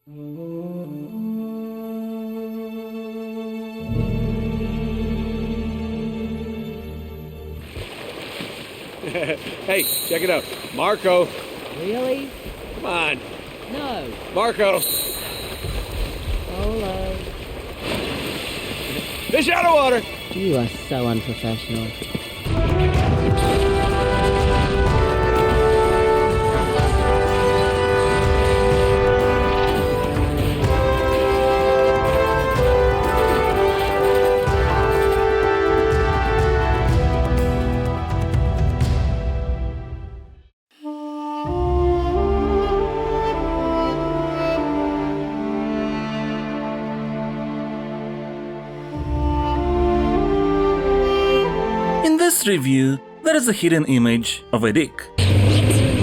Hey, check it out. Marco. Really? Come on. No. Marco. Hello. Fish out of water. You are so unprofessional. In this review, there is a hidden image of a dick.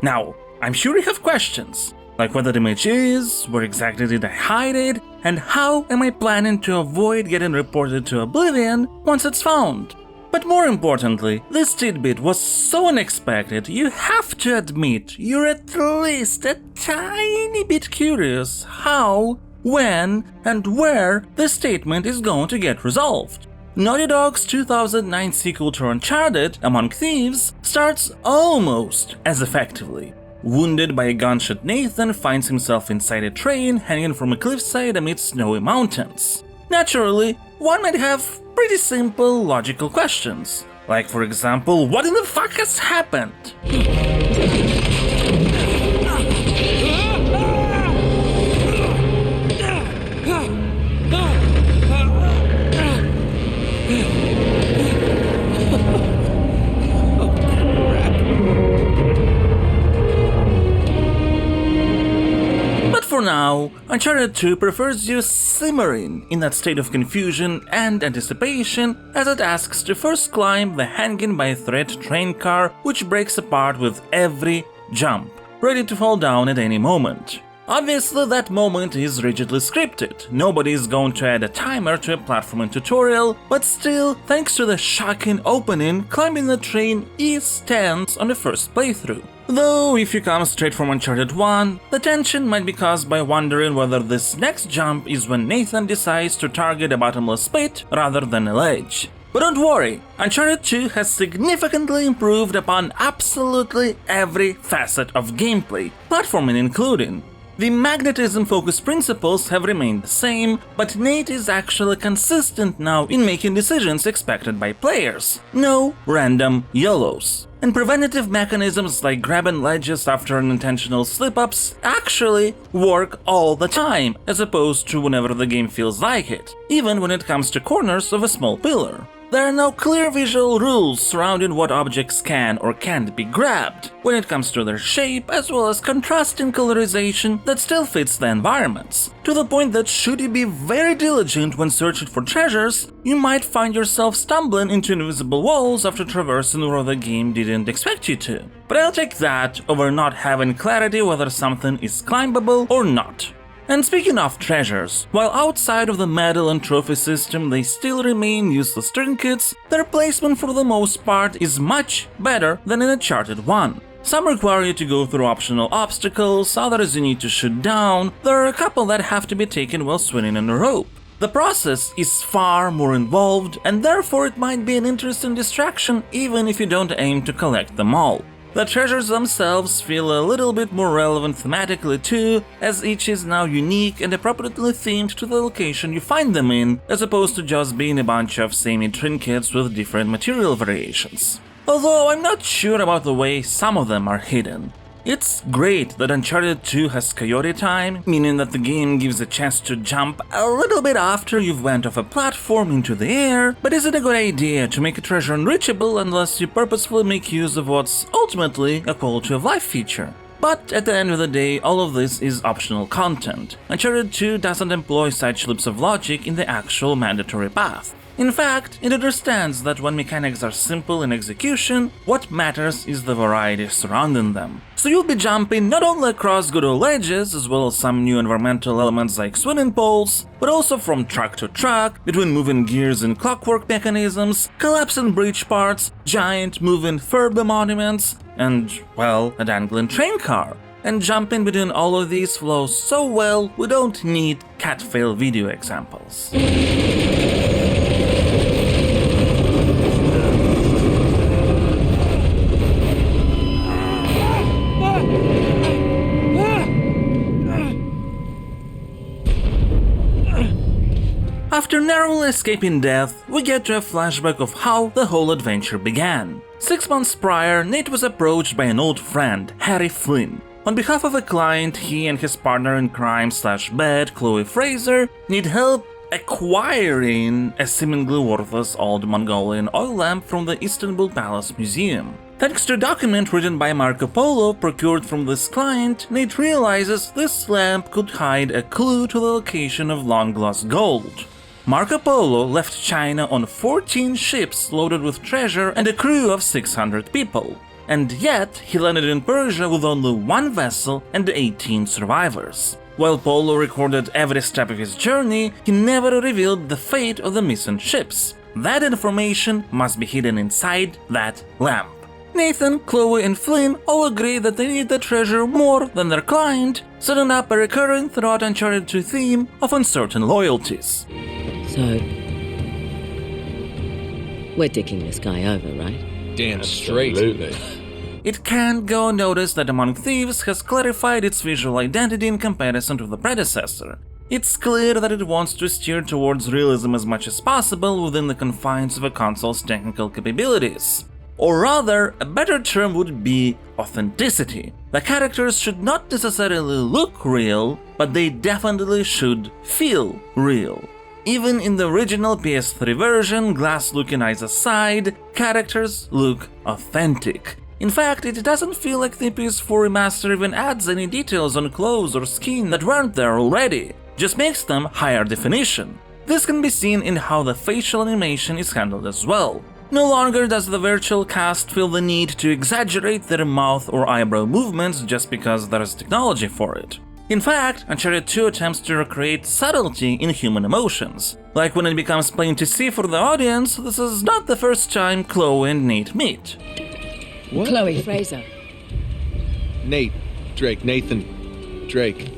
Now, I'm sure you have questions, like what that image is, where exactly did I hide it, and how am I planning to avoid getting reported to oblivion once it's found. But more importantly, this tidbit was so unexpected, you have to admit you're at least a tiny bit curious how, when, and where this statement is going to get resolved. Naughty Dog's 2009 sequel to Uncharted, Among Thieves, starts almost as effectively. Wounded by a gunshot, Nathan finds himself inside a train hanging from a cliffside amid snowy mountains. Naturally, one might have pretty simple, logical questions. Like, for example, what in the fuck has happened? For now, Uncharted 2 prefers you simmering in that state of confusion and anticipation as it asks to first climb the hanging by a thread train car which breaks apart with every jump, ready to fall down at any moment. Obviously, that moment is rigidly scripted, nobody is going to add a timer to a platforming tutorial, but still, thanks to the shocking opening, climbing the train is tense on the first playthrough. Though, if you come straight from Uncharted 1, the tension might be caused by wondering whether this next jump is when Nathan decides to target a bottomless pit rather than a ledge. But don't worry, Uncharted 2 has significantly improved upon absolutely every facet of gameplay, platforming including. The magnetism-focused principles have remained the same, but Nate is actually consistent now in making decisions expected by players. No random YOLOs. And preventative mechanisms like grabbing ledges after unintentional slip-ups actually work all the time, as opposed to whenever the game feels like it, even when it comes to corners of a small pillar. There are no clear visual rules surrounding what objects can or can't be grabbed when it comes to their shape, as well as contrasting colorization that still fits the environments, to the point that should you be very diligent when searching for treasures, you might find yourself stumbling into invisible walls after traversing where the game didn't expect you to. But I'll take that over not having clarity whether something is climbable or not. And speaking of treasures, while outside of the medal and trophy system they still remain useless trinkets, their placement for the most part is much better than in Uncharted 1. Some require you to go through optional obstacles, others you need to shoot down, there are a couple that have to be taken while swinging on a rope. The process is far more involved, and therefore it might be an interesting distraction even if you don't aim to collect them all. The treasures themselves feel a little bit more relevant thematically too, as each is now unique and appropriately themed to the location you find them in, as opposed to just being a bunch of samey trinkets with different material variations. Although I'm not sure about the way some of them are hidden. It's great that Uncharted 2 has Coyote Time, meaning that the game gives a chance to jump a little bit after you've went off a platform into the air, but is it a good idea to make a treasure unreachable unless you purposefully make use of what's ultimately a quality of life feature? But at the end of the day, all of this is optional content. Uncharted 2 doesn't employ such leaps of logic in the actual mandatory path. In fact, it understands that when mechanics are simple in execution, what matters is the variety surrounding them. So you'll be jumping not only across good old ledges, as well as some new environmental elements like swimming poles, but also from truck to truck, between moving gears and clockwork mechanisms, collapsing bridge parts, giant moving Furby monuments, and, well, a dangling train car. and jumping between all of these flows so well we don't need cat fail video examples. After narrowly escaping death, we get to a flashback of how the whole adventure began. 6 months prior, Nate was approached by an old friend, Harry Flynn. On behalf of a client, he and his partner in crime/bad, Chloe Fraser, need help acquiring a seemingly worthless old Mongolian oil lamp from the Istanbul Palace Museum. Thanks to a document written by Marco Polo procured from this client, Nate realizes this lamp could hide a clue to the location of long-lost gold. Marco Polo left China on 14 ships loaded with treasure and a crew of 600 people. And yet, he landed in Persia with only 1 vessel and 18 survivors. While Polo recorded every step of his journey, he never revealed the fate of the missing ships. That information must be hidden inside that lamp. Nathan, Chloe and Flynn all agree that they need the treasure more than their client, setting up a recurring throughout Uncharted 2 theme of uncertain loyalties. So, we're dicking this guy over, right? Damn straight. It can't go unnoticed that Among Thieves has clarified its visual identity in comparison to the predecessor. It's clear that it wants to steer towards realism as much as possible within the confines of a console's technical capabilities. Or rather, a better term would be authenticity. The characters should not necessarily look real, but they definitely should feel real. Even in the original PS3 version, glass-looking eyes aside, characters look authentic. In fact, it doesn't feel like the PS4 remaster even adds any details on clothes or skin that weren't there already, just makes them higher definition. This can be seen in how the facial animation is handled as well. No longer does the virtual cast feel the need to exaggerate their mouth or eyebrow movements just because there is technology for it. In fact, Uncharted 2 attempts to recreate subtlety in human emotions. Like when it becomes plain to see for the audience, this is not the first time Chloe and Nate meet. What? Chloe Fraser. Nate. Drake. Nathan. Drake.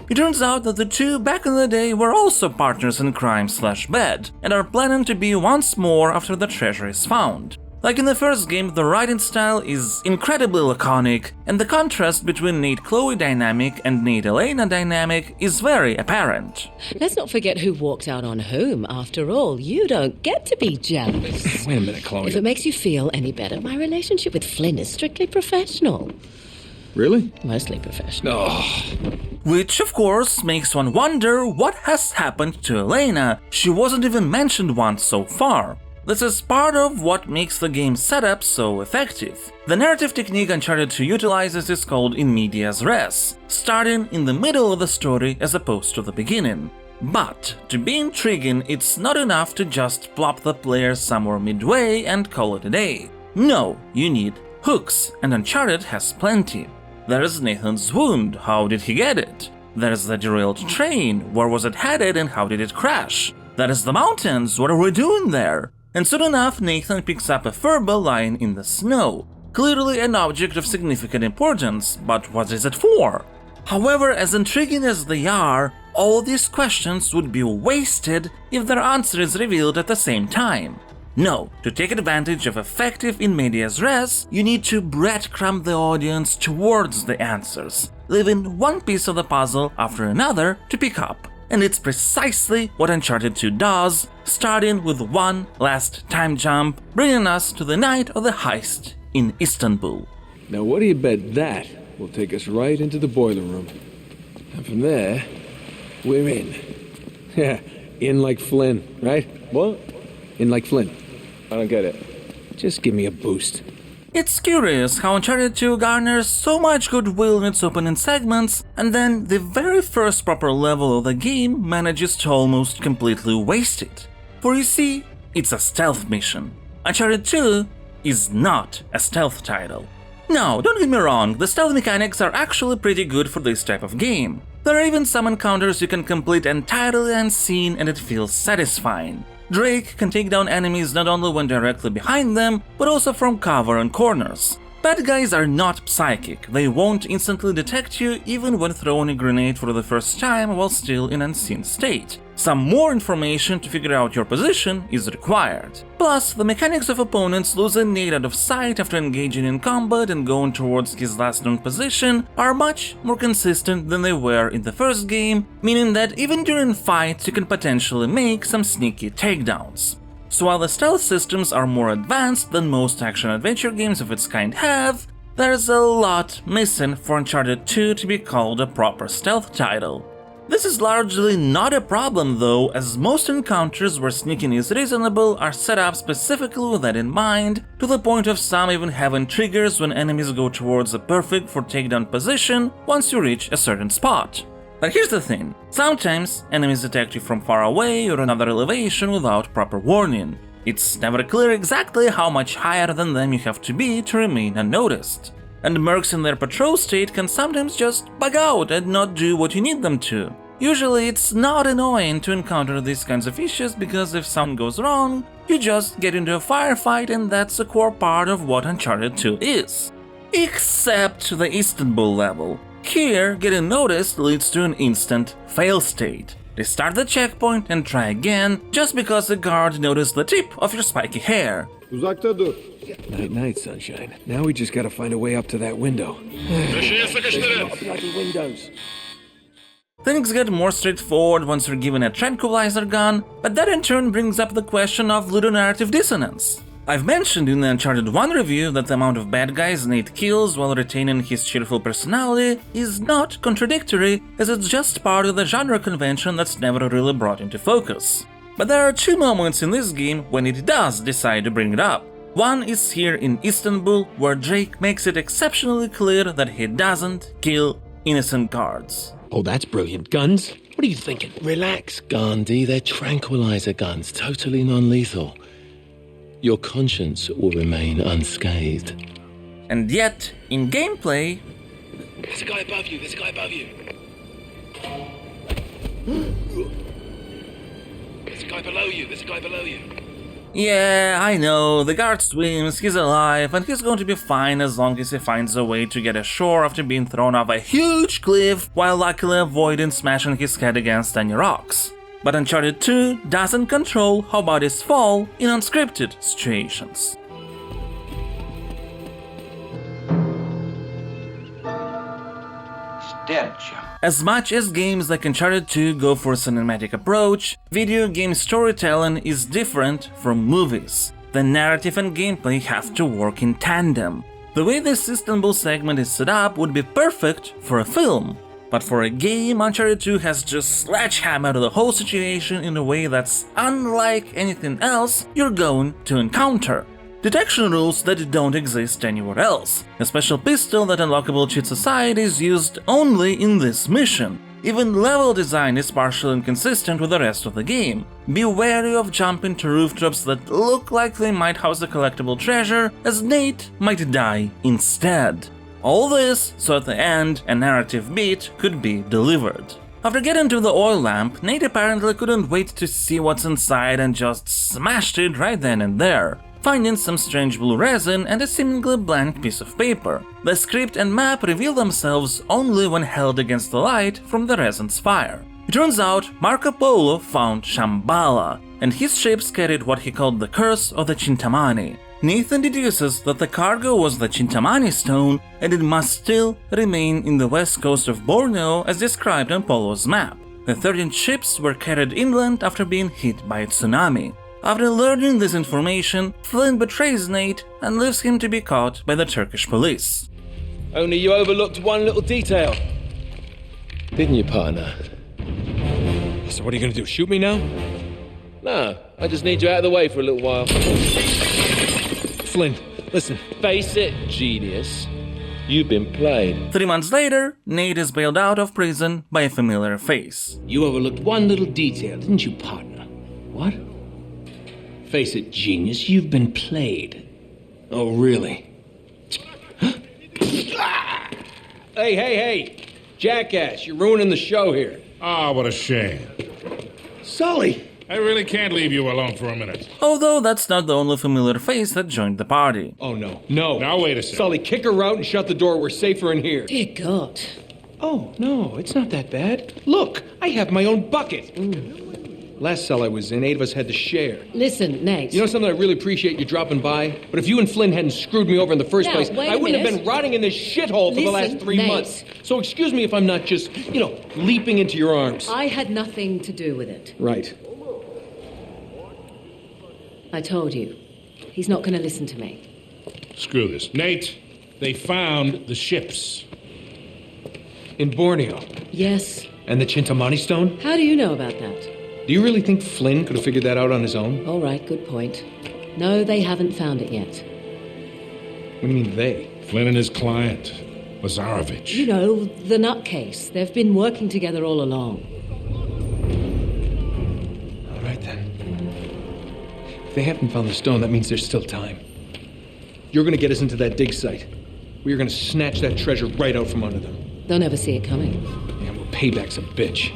It turns out that the two back in the day were also partners in crime/bad, and are planning to be once more after the treasure is found. Like in the first game, the writing style is incredibly laconic, and the contrast between Nate-Chloe dynamic and Nate-Elena dynamic is very apparent. Let's not forget who walked out on whom. After all, you don't get to be jealous. Wait a minute, Chloe. If it makes you feel any better, my relationship with Flynn is strictly professional. Really? Mostly professional. Oh. Which, of course, makes one wonder what has happened to Elena. She wasn't even mentioned once so far. This is part of what makes the game's setup so effective. The narrative technique Uncharted 2 utilizes is called in medias res, starting in the middle of the story as opposed to the beginning. But, to be intriguing, it's not enough to just plop the player somewhere midway and call it a day. No, you need hooks, and Uncharted has plenty. There's Nathan's wound, how did he get it? There's the derailed train, where was it headed and how did it crash? There's the mountains, what are we doing there? And soon enough, Nathan picks up a furbo lying in the snow, clearly an object of significant importance, but what is it for? However, as intriguing as they are, all these questions would be wasted if their answer is revealed at the same time. No, to take advantage of effective in medias res, you need to breadcrumb the audience towards the answers, leaving one piece of the puzzle after another to pick up. And it's precisely what Uncharted 2 does, starting with one last time jump, bringing us to the night of the heist in Istanbul. Now what do you bet that will take us right into the boiler room? And from there, we're in. Yeah, in like Flynn, right? What? In like Flynn. I don't get it. Just give me a boost. It's curious how Uncharted 2 garners so much goodwill in its opening segments, and then the very first proper level of the game manages to almost completely waste it. For you see, it's a stealth mission. Uncharted 2 is not a stealth title. No, don't get me wrong, the stealth mechanics are actually pretty good for this type of game. There are even some encounters you can complete entirely unseen and it feels satisfying. Drake can take down enemies not only when directly behind them, but also from cover and corners. Bad guys are not psychic, they won't instantly detect you even when throwing a grenade for the first time while still in unseen state. Some more information to figure out your position is required. Plus, the mechanics of opponents losing Nate out of sight after engaging in combat and going towards his last known position are much more consistent than they were in the first game, meaning that even during fights you can potentially make some sneaky takedowns. So while the stealth systems are more advanced than most action-adventure games of its kind have, there's a lot missing for Uncharted 2 to be called a proper stealth title. This is largely not a problem though, as most encounters where sneaking is reasonable are set up specifically with that in mind, to the point of some even having triggers when enemies go towards a perfect for takedown position once you reach a certain spot. But here's the thing, sometimes enemies detect you from far away or another elevation without proper warning. It's never clear exactly how much higher than them you have to be to remain unnoticed. And mercs in their patrol state can sometimes just bug out and not do what you need them to. Usually it's not annoying to encounter these kinds of issues because if something goes wrong, you just get into a firefight, and that's a core part of what Uncharted 2 is. Except the Istanbul level. Here, getting noticed leads to an instant fail state. Restart the checkpoint and try again, just because the guard noticed the tip of your spiky hair. Uzakta dur. Night, night, sunshine. Now we just gotta find a way up to that window. Bloody windows. Things get more straightforward once you're given a tranquilizer gun, but that in turn brings up the question of ludonarrative dissonance. I've mentioned in the Uncharted 1 review that the amount of bad guys Nate kills while retaining his cheerful personality is not contradictory, as it's just part of the genre convention that's never really brought into focus. But there are two moments in this game when it does decide to bring it up. One is here in Istanbul, where Drake makes it exceptionally clear that he doesn't kill innocent guards. Oh, that's brilliant. Guns? What are you thinking? Relax, Gandhi. They're tranquilizer guns, totally non-lethal. Your conscience will remain unscathed. And yet, in gameplay, There's a guy above you. There's a guy above you. There's a guy below you. There's a guy below you. yeah, I know, the guard swims, he's alive, and he's going to be fine as long as he finds a way to get ashore after being thrown off a huge cliff while luckily avoiding smashing his head against any rocks. But Uncharted 2 doesn't control how bodies fall in unscripted situations. As much as games like Uncharted 2 go for a cinematic approach, video game storytelling is different from movies. The narrative and gameplay have to work in tandem. The way this Istanbul segment is set up would be perfect for a film. But for a game, Uncharted 2 has just sledgehammered the whole situation in a way that's unlike anything else you're going to encounter. Detection rules that don't exist anywhere else. A special pistol that unlockable cheats aside is used only in this mission. Even level design is partially inconsistent with the rest of the game. Be wary of jumping to rooftops that look like they might house a collectible treasure, as Nate might die instead. All this so at the end a narrative beat could be delivered. After getting to the oil lamp, Nate apparently couldn't wait to see what's inside and just smashed it right then and there, finding some strange blue resin and a seemingly blank piece of paper. The script and map reveal themselves only when held against the light from the resin's fire. It turns out Marco Polo found Shambhala, and his ships carried what he called the Curse of the Chintamani. Nathan deduces that the cargo was the Chintamani stone, and it must still remain in the west coast of Borneo as described on Polo's map. The 13 ships were carried inland after being hit by a tsunami. After learning this information, Flynn betrays Nate and leaves him to be caught by the Turkish police. Only you overlooked one little detail. Didn't you, partner? So what are you gonna do, shoot me now? No, I just need you out of the way for a little while. Flynn, listen. Face it, genius. You've been played. 3 months later, Nate is bailed out of prison by a familiar face. You overlooked one little detail, didn't you, partner? What? Face it, genius, you've been played. Oh, really? Hey! Jackass, you're ruining the show here. Ah, what a shame. Sully! I really can't leave you alone for a minute. Although that's not the only familiar face that joined the party. Oh, no. No. Now, wait a second. Sully, kick her out and shut the door. We're safer in here. Dear God. Oh, no, it's not that bad. Look, I have my own bucket. Last cell I was in, 8 of us had to share. Listen, Nate. You know something? I really appreciate you dropping by. But if you and Flynn hadn't screwed me over in the first Now, place, wait I a wouldn't have minute. been rotting in this shithole for the last Listen, 3 Nate. months. So excuse me if I'm not just, leaping into your arms. I had nothing to do with it. Right. I told you. He's not going to listen to me. Screw this. Nate, they found the ships. In Borneo. Yes. And the Chintamani stone? How do you know about that? Do you really think Flynn could have figured that out on his own? All right, good point. No, they haven't found it yet. What do you mean they? Flynn and his client, Lazarovich. You know, the nutcase. They've been working together all along. All right, then. If they haven't found the stone, that means there's still time. You're gonna get us into that dig site. We are gonna snatch that treasure right out from under them. They'll never see it coming. Yeah, well, payback's a bitch.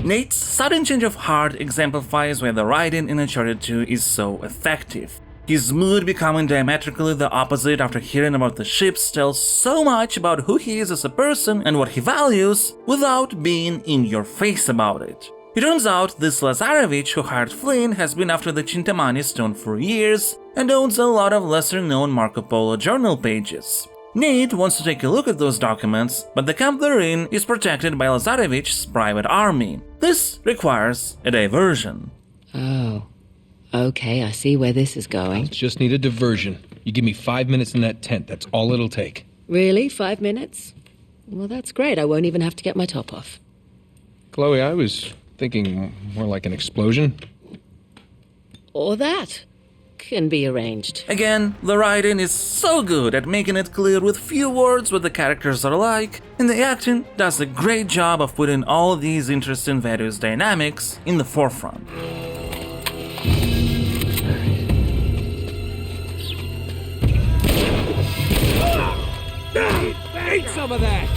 Nate's sudden change of heart exemplifies why the writing in Uncharted 2 is so effective. His mood becoming diametrically the opposite after hearing about the ships tells so much about who he is as a person and what he values without being in your face about it. It turns out this Lazarovich who hired Flynn has been after the Chintamani stone for years and owns a lot of lesser-known Marco Polo journal pages. Nate wants to take a look at those documents, but the camp they're in is protected by Lazarevich's private army. This requires a diversion. Oh. Okay, I see where this is going. Just need a diversion. You give me 5 minutes in that tent, that's all it'll take. Really? 5 minutes? Well, that's great. I won't even have to get my top off. Chloe, I was thinking more like an explosion. Or that. Can be arranged. Again, the writing is so good at making it clear with few words what the characters are like, and the acting does a great job of putting all these interesting various dynamics in the forefront. Eat some of that!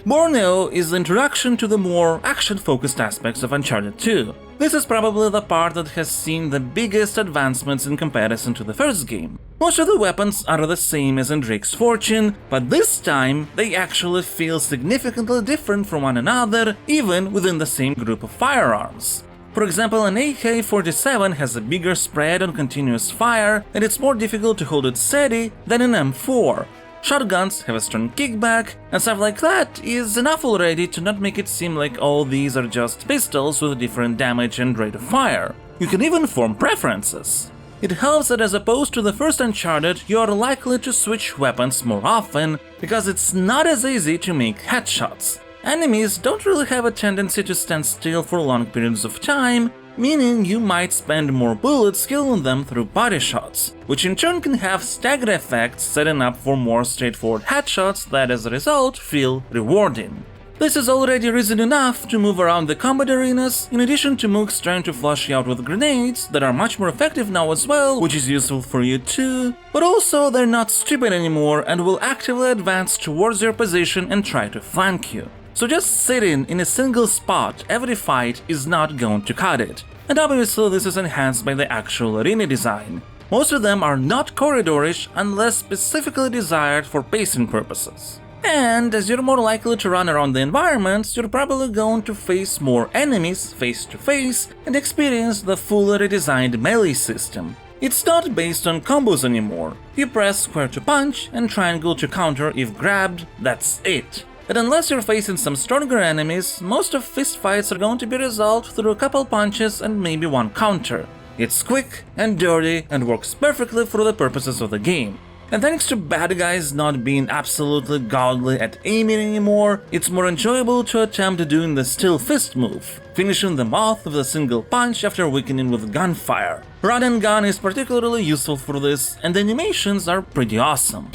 Borneo is the introduction to the more action-focused aspects of Uncharted 2. This is probably the part that has seen the biggest advancements in comparison to the first game. Most of the weapons are the same as in Drake's Fortune, but this time they actually feel significantly different from one another, even within the same group of firearms. For example, an AK-47 has a bigger spread on continuous fire, and it's more difficult to hold it steady than an M4. Shotguns have a strong kickback, and stuff like that is enough already to not make it seem like all these are just pistols with different damage and rate of fire. You can even form preferences. It helps that as opposed to the first Uncharted, you are likely to switch weapons more often, because it's not as easy to make headshots. Enemies don't really have a tendency to stand still for long periods of time, meaning you might spend more bullets killing them through body shots, which in turn can have staggered effects, setting up for more straightforward headshots that as a result feel rewarding. This is already reason enough to move around the combat arenas, in addition to mooks trying to flush you out with grenades that are much more effective now as well, which is useful for you too, but also they're not stupid anymore and will actively advance towards your position and try to flank you. So just sitting in a single spot every fight is not going to cut it. And obviously this is enhanced by the actual arena design. Most of them are not corridorish unless specifically desired for pacing purposes. And as you're more likely to run around the environments, you're probably going to face more enemies face to face and experience the fully redesigned melee system. It's not based on combos anymore. You press square to punch and triangle to counter if grabbed, that's it. And unless you're facing some stronger enemies, most of fistfights are going to be resolved through a couple punches and maybe one counter. It's quick and dirty and works perfectly for the purposes of the game. And thanks to bad guys not being absolutely godly at aiming anymore, it's more enjoyable to attempt doing the still fist move, finishing them off with a single punch after weakening with gunfire. Run and gun is particularly useful for this, and the animations are pretty awesome.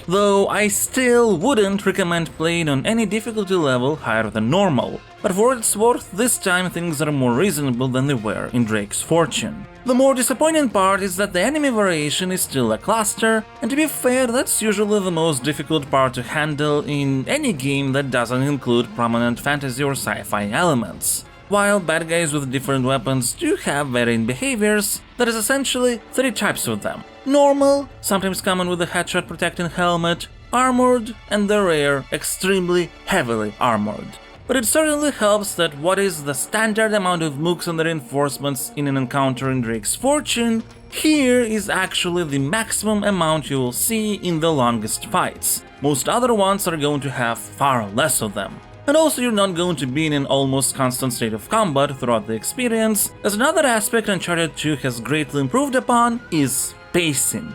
Though I still wouldn't recommend playing on any difficulty level higher than normal, but for what it's worth, this time things are more reasonable than they were in Drake's Fortune. The more disappointing part is that the enemy variation is still lackluster, and to be fair, that's usually the most difficult part to handle in any game that doesn't include prominent fantasy or sci-fi elements. While bad guys with different weapons do have varying behaviors, there is essentially 3 types of them. Normal, sometimes common with a headshot protecting helmet, armored, and the rare, extremely heavily armored. But it certainly helps that what is the standard amount of mooks and reinforcements in an encounter in Drake's Fortune, here is actually the maximum amount you will see in the longest fights. Most other ones are going to have far less of them. And also you're not going to be in an almost constant state of combat throughout the experience, as another aspect Uncharted 2 has greatly improved upon is pacing.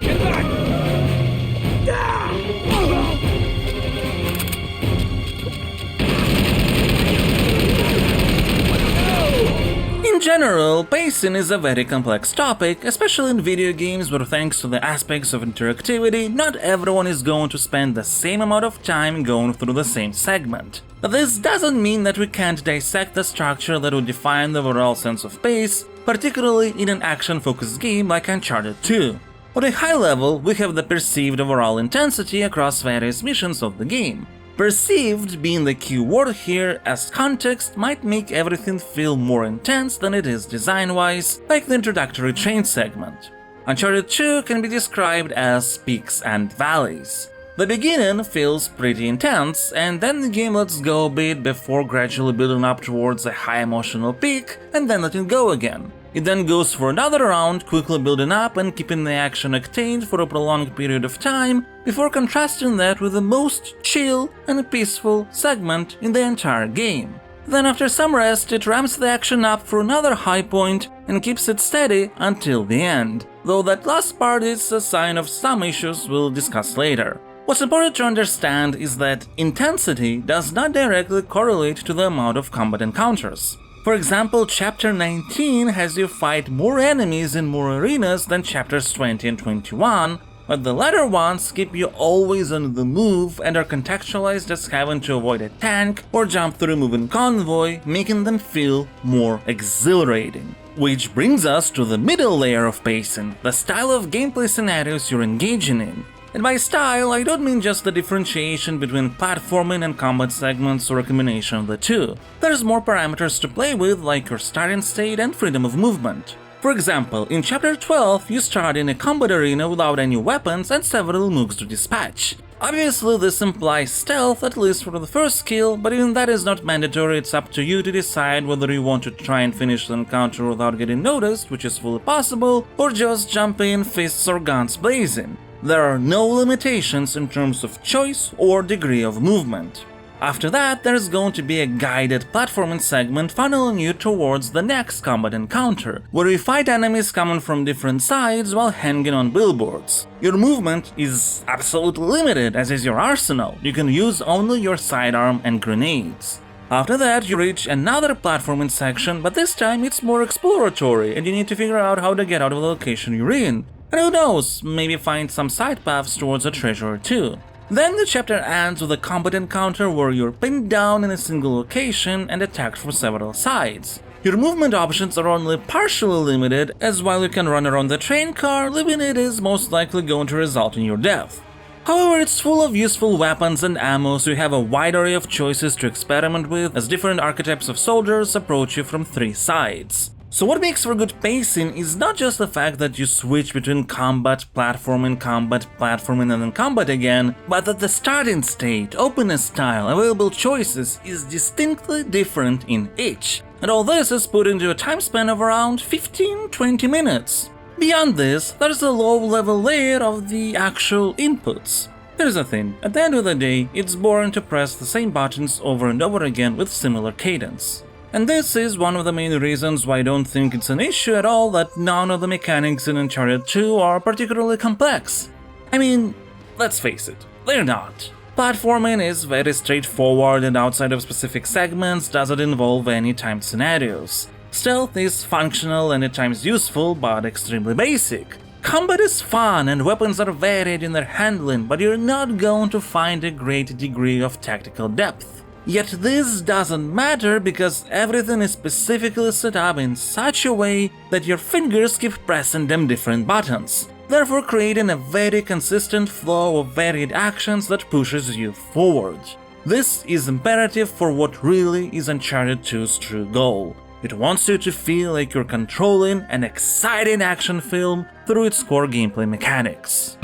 In general, pacing is a very complex topic, especially in video games where thanks to the aspects of interactivity, not everyone is going to spend the same amount of time going through the same segment. But this doesn't mean that we can't dissect the structure that would define the overall sense of pace, particularly in an action-focused game like Uncharted 2. On a high level, we have the perceived overall intensity across various missions of the game. Perceived being the key word here, as context might make everything feel more intense than it is design-wise, like the introductory train segment. Uncharted 2 can be described as peaks and valleys. The beginning feels pretty intense, and then the game lets go a bit before gradually building up towards a high emotional peak, and then letting go again. It then goes for another round, quickly building up and keeping the action octane for a prolonged period of time, before contrasting that with the most chill and peaceful segment in the entire game. Then after some rest, it ramps the action up for another high point and keeps it steady until the end, though that last part is a sign of some issues we'll discuss later. What's important to understand is that intensity does not directly correlate to the amount of combat encounters. For example, Chapter 19 has you fight more enemies in more arenas than Chapters 20 and 21, but the latter ones keep you always on the move and are contextualized as having to avoid a tank or jump through a moving convoy, making them feel more exhilarating. Which brings us to the middle layer of pacing, the style of gameplay scenarios you're engaging in. And by style, I don't mean just the differentiation between platforming and combat segments or a combination of the two. There's more parameters to play with, like your starting state and freedom of movement. For example, in Chapter 12, you start in a combat arena without any weapons and several mooks to dispatch. Obviously, this implies stealth, at least for the first kill, but even that is not mandatory. It's up to you to decide whether you want to try and finish the encounter without getting noticed, which is fully possible, or just jump in fists or guns blazing. There are no limitations in terms of choice or degree of movement. After that, there's going to be a guided platforming segment funneling you towards the next combat encounter, where you fight enemies coming from different sides while hanging on billboards. Your movement is absolutely limited, as is your arsenal. You can use only your sidearm and grenades. After that, you reach another platforming section, but this time it's more exploratory, and you need to figure out how to get out of the location you're in. And who knows, maybe find some side paths towards a treasure or two. Then the chapter ends with a combat encounter where you're pinned down in a single location and attacked from several sides. Your movement options are only partially limited, as while you can run around the train car, leaving it is most likely going to result in your death. However, it's full of useful weapons and ammo, so you have a wide array of choices to experiment with as different archetypes of soldiers approach you from 3 sides. So what makes for good pacing is not just the fact that you switch between combat, platforming, and then combat again, but that the starting state, openness style, available choices is distinctly different in each. And all this is put into a time span of around 15-20 minutes. Beyond this, there's a low-level layer of the actual inputs. Here's the thing, at the end of the day, it's boring to press the same buttons over and over again with similar cadence. And this is one of the main reasons why I don't think it's an issue at all that none of the mechanics in Uncharted 2 are particularly complex. I mean, let's face it, they're not. Platforming is very straightforward and outside of specific segments doesn't involve any timed scenarios. Stealth is functional and at times useful, but extremely basic. Combat is fun and weapons are varied in their handling, but you're not going to find a great degree of tactical depth. Yet this doesn't matter because everything is specifically set up in such a way that your fingers keep pressing them different buttons, therefore creating a very consistent flow of varied actions that pushes you forward. This is imperative for what really is Uncharted 2's true goal. It wants you to feel like you're controlling an exciting action film through its core gameplay mechanics.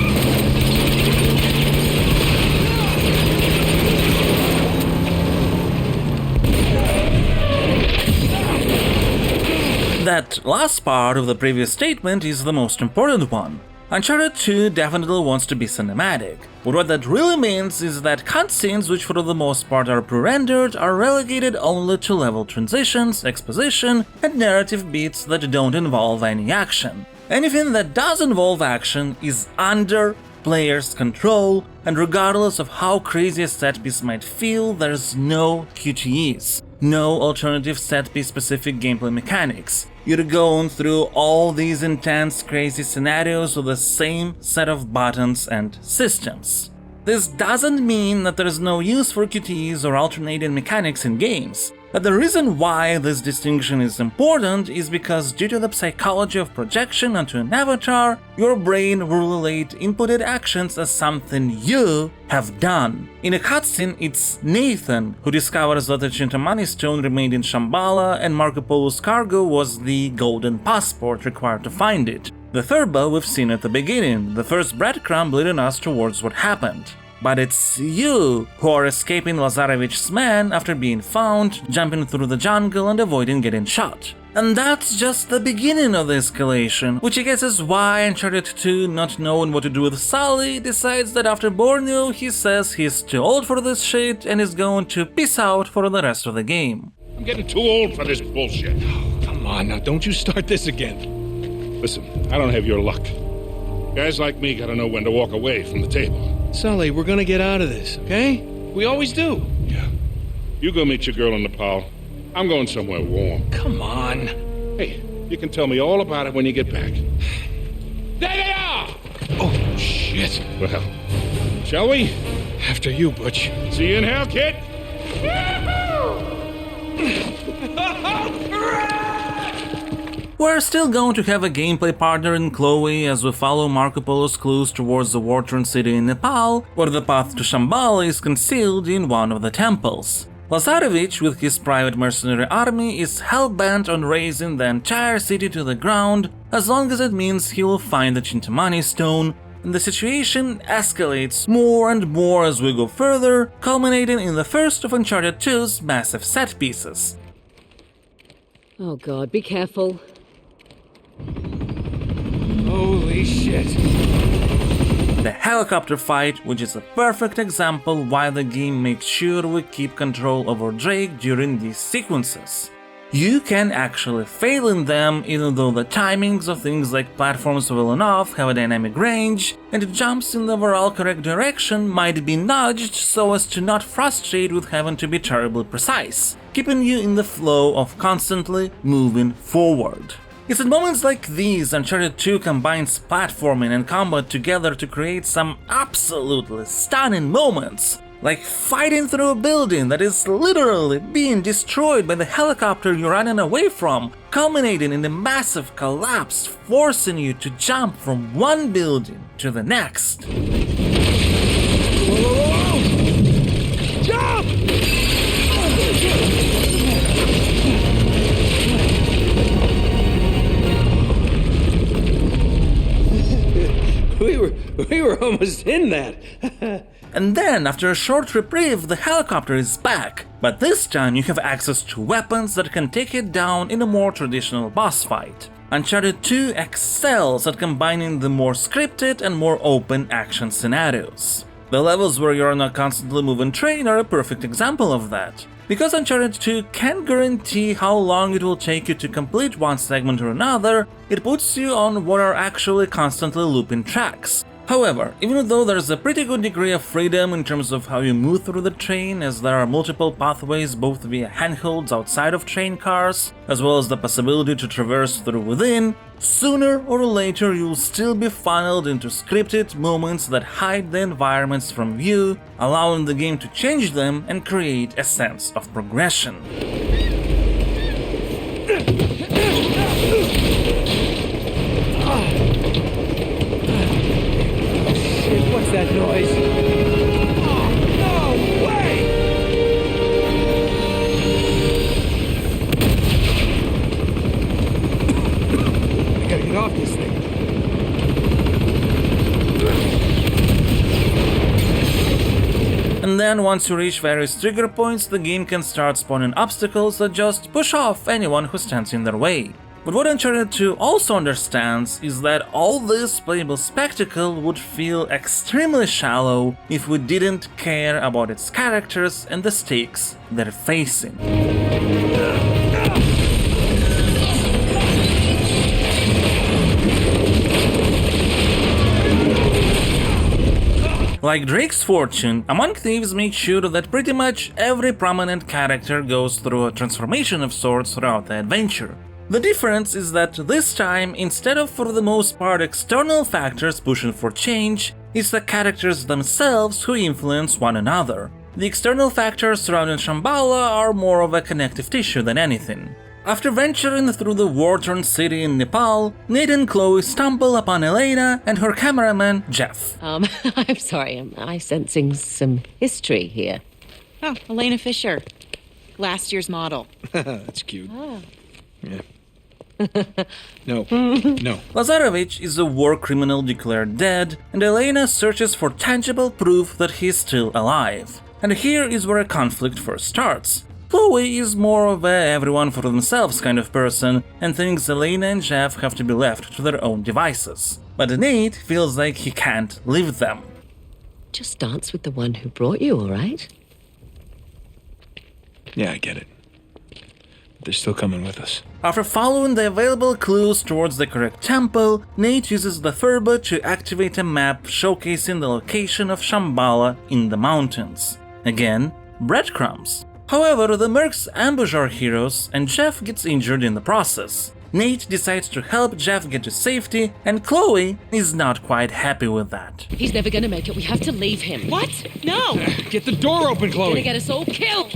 That last part of the previous statement is the most important one. Uncharted 2 definitely wants to be cinematic, but what that really means is that cutscenes, which for the most part are pre-rendered, are relegated only to level transitions, exposition, and narrative beats that don't involve any action. Anything that does involve action is under players' control, and regardless of how crazy a set piece might feel, there's no QTEs. No alternative set-piece specific gameplay mechanics. You're going through all these intense, crazy scenarios with the same set of buttons and systems. This doesn't mean that there is no use for QTEs or alternating mechanics in games, but the reason why this distinction is important is because due to the psychology of projection onto an avatar, your brain will relate inputted actions as something you have done. In a cutscene, it's Nathan who discovers that the Chintamani stone remained in Shambhala and Marco Polo's cargo was the golden passport required to find it. The Thurbo we've seen at the beginning, the first breadcrumb leading us towards what happened. But it's you who are escaping Lazarevich's men after being found, jumping through the jungle and avoiding getting shot. And that's just the beginning of the escalation, which I guess is why Uncharted 2, not knowing what to do with Sully, decides that after Borneo he says he's too old for this shit and is going to peace out for the rest of the game. I'm getting too old for this bullshit. Come on, now don't you start this again. Listen, I don't have your luck. Guys like me gotta know when to walk away from the table. Sully, we're gonna get out of this, okay? We always do. Yeah. You go meet your girl in Nepal. I'm going somewhere warm. Come on. Hey, you can tell me all about it when you get back. There they are! Oh, shit. Well, shall we? After you, Butch. See you in hell, kid! We're still going to have a gameplay partner in Chloe as we follow Marco Polo's clues towards the war-torn city in Nepal, where the path to Shambhala is concealed in one of the temples. Lazarevich, with his private mercenary army, is hell-bent on razing the entire city to the ground, as long as it means he will find the Chintamani stone, and the situation escalates more and more as we go further, culminating in the first of Uncharted 2's massive set pieces. Oh god, be careful. Holy shit. The helicopter fight, which is a perfect example why the game makes sure we keep control over Drake during these sequences. You can actually fail in them even though the timings of things like platforms well enough have a dynamic range, and jumps in the overall correct direction might be nudged so as to not frustrate with having to be terribly precise, keeping you in the flow of constantly moving forward. It's at moments like these Uncharted 2 combines platforming and combat together to create some absolutely stunning moments, like fighting through a building that is literally being destroyed by the helicopter you're running away from, culminating in a massive collapse, forcing you to jump from one building to the next. Jump! We were almost in that. And then, after a short reprieve, the helicopter is back, but this time you have access to weapons that can take it down in a more traditional boss fight. Uncharted 2 excels at combining the more scripted and more open action scenarios. The levels where you're on a constantly moving train are a perfect example of that. Because Uncharted 2 can't guarantee how long it will take you to complete one segment or another, it puts you on what are actually constantly looping tracks. However, even though there's a pretty good degree of freedom in terms of how you move through the train, as there are multiple pathways both via handholds outside of train cars, as well as the possibility to traverse through within, sooner or later you'll still be funneled into scripted moments that hide the environments from view, allowing the game to change them and create a sense of progression. What's that noise? Oh, no way! I gotta get off this thing. And then once you reach various trigger points, the game can start spawning obstacles that just push off anyone who stands in their way. But what Uncharted 2 also understands is that all this playable spectacle would feel extremely shallow if we didn't care about its characters and the stakes they're facing. Like Drake's fortune, Among Thieves makes sure that pretty much every prominent character goes through a transformation of sorts throughout the adventure. The difference is that this time, instead of for the most part external factors pushing for change, it's the characters themselves who influence one another. The external factors surrounding Shambhala are more of a connective tissue than anything. After venturing through the war-torn city in Nepal, Nate and Chloe stumble upon Elena and her cameraman, Jeff. I'm sorry, am I sensing some history here? Oh, Elena Fisher. Last year's model. That's cute. Oh. Yeah. No. No. Lazarevich is a war criminal declared dead, and Elena searches for tangible proof that he's still alive. And here is where a conflict first starts. Chloe is more of a everyone for themselves kind of person and thinks Elena and Jeff have to be left to their own devices. But Nate feels like he can't leave them. Just dance with the one who brought you, all right? Yeah, I get it. But they're still coming with us. After following the available clues towards the correct temple, Nate uses the Furba to activate a map showcasing the location of Shambhala in the mountains. Again, breadcrumbs. However, the mercs ambush our heroes and Jeff gets injured in the process. Nate decides to help Jeff get to safety, and Chloe is not quite happy with that. He's never gonna make it. We have to leave him. What? No! Get the door open, Gonna Chloe! get us all killed!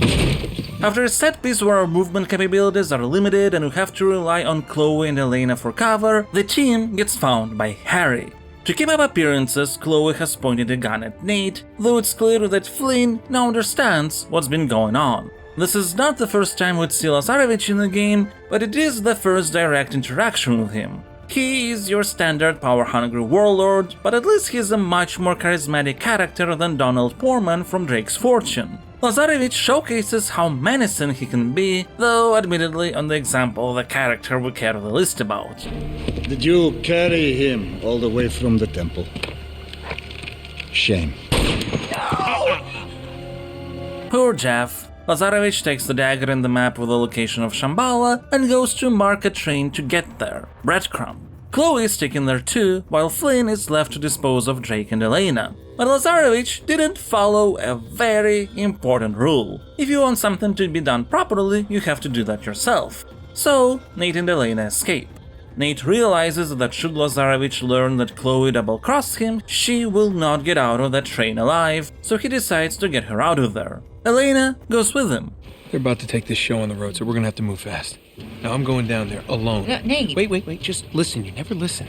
After a set piece where our movement capabilities are limited and we have to rely on Chloe and Elena for cover, the team gets found by Harry. To keep up appearances, Chloe has pointed a gun at Nate, though it's clear that Flynn now understands what's been going on. This is not the first time we'd see Lazarevich in the game, but it is the first direct interaction with him. He is your standard power-hungry warlord, but at least he's a much more charismatic character than Donald Portman from Drake's Fortune. Lazarevich showcases how menacing he can be, though admittedly on the example the character we care the least about. Did you carry him all the way from the temple? Shame. Poor Jeff. Lazarevich takes the dagger in the map with the location of Shambhala and goes to mark a train to get there, Breadcrumb. Chloe is taken there too, while Flynn is left to dispose of Drake and Elena. But Lazarevich didn't follow a very important rule. If you want something to be done properly, you have to do that yourself. So, Nate and Elena escape. Nate realizes that should Lazarevich learn that Chloe double-crossed him, she will not get out of that train alive, so he decides to get her out of there. Elena goes with him. They're about to take this show on the road, so we're gonna have to move fast. Now I'm going down there alone. Nate! Wait, just listen. You never listen.